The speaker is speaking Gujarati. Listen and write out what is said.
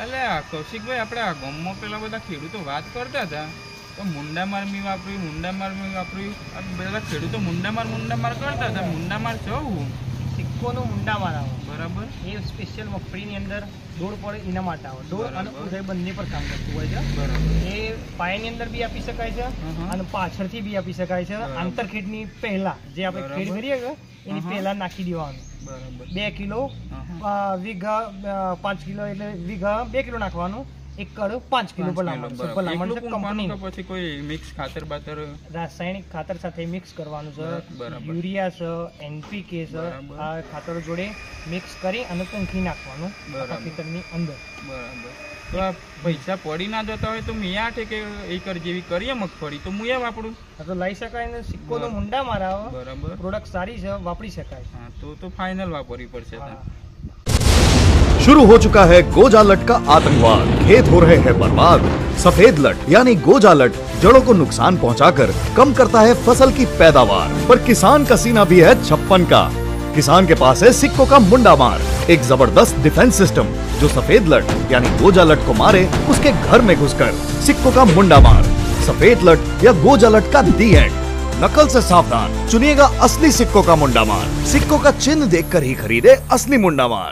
એટલે આ કૌશિકભાઈ આપણે આ ગામમાં પેલા બધા ખેડૂતો વાત કરતા હતા તો મુંડામાર મી વાપર્યું આ બધા ખેડૂતો મુંડામાર કરતા હતા. મુંડામાર શું? સિક્કોનો મુંડામાર આવે બરાબર. એ સ્પેશિયલ મગફળીની અંદર દોડ પડે એના માટે આવે. દોડ અને ઉધઈ બંને પર કામ કરતું હોય છે. બરાબર. એ પાયાની અંદર બી આપી શકાય છે અને પાછળથી બી આપી શકાય છે. આંતરખેડની પહેલા જે આપણે ખેડ કરીએ કે એની પહેલા નાખી દેવાનું. બરાબર. 2 કિલો વીઘા 5 કિલો એટલે વીઘા 2 કિલો નાખવાનું. 1 કડ 5 કિલો ભલામણ છે કંપની. પછી કોઈ મિક્સ ખાતર બાતર રાસાયણિક ખાતર સાથે મિક્સ કરવાનું છે. બરાબર. યુરિયા છે, એનપીકે છે, આ ખાતરો જોડે મિક્સ કરી અને કંખી નાખવાનું ખેતરની અંદર. બરાબર. તો આ પૈસા પડી ના જતા હોય તો મેં 8 એકર જેવી કરીએ મગફળી તો હું એ વાપરું તો લઈ શકાય ને. સિક્કો તો મુંડા મારા આવે. બરાબર. પ્રોડક્ટ સારી છે, વાપરી શકાય. હા તો ફાઇનલ વાપરવી પડશે. शुरू हो चुका है गोजालट का आतंकवाद। खेत हो रहे हैं बर्बाद। सफेद लट यानी गोजालट जड़ों को नुकसान पहुंचाकर कम करता है फसल की पैदावार, पर किसान का सीना भी है 56 का। किसान के पास है सिक्को का मुंडा मार, एक जबरदस्त डिफेंस सिस्टम जो सफेद लट यानी गोजालट को मारे उसके घर में घुसकर। सिक्को का मुंडा मार, सफेद लट या गोजालट का दी एंड। नकल से सावधान, चुनिएगा असली सिक्को का मुंडा मार। सिक्को का चिन्ह देखकर ही खरीदे असली मुंडा मार।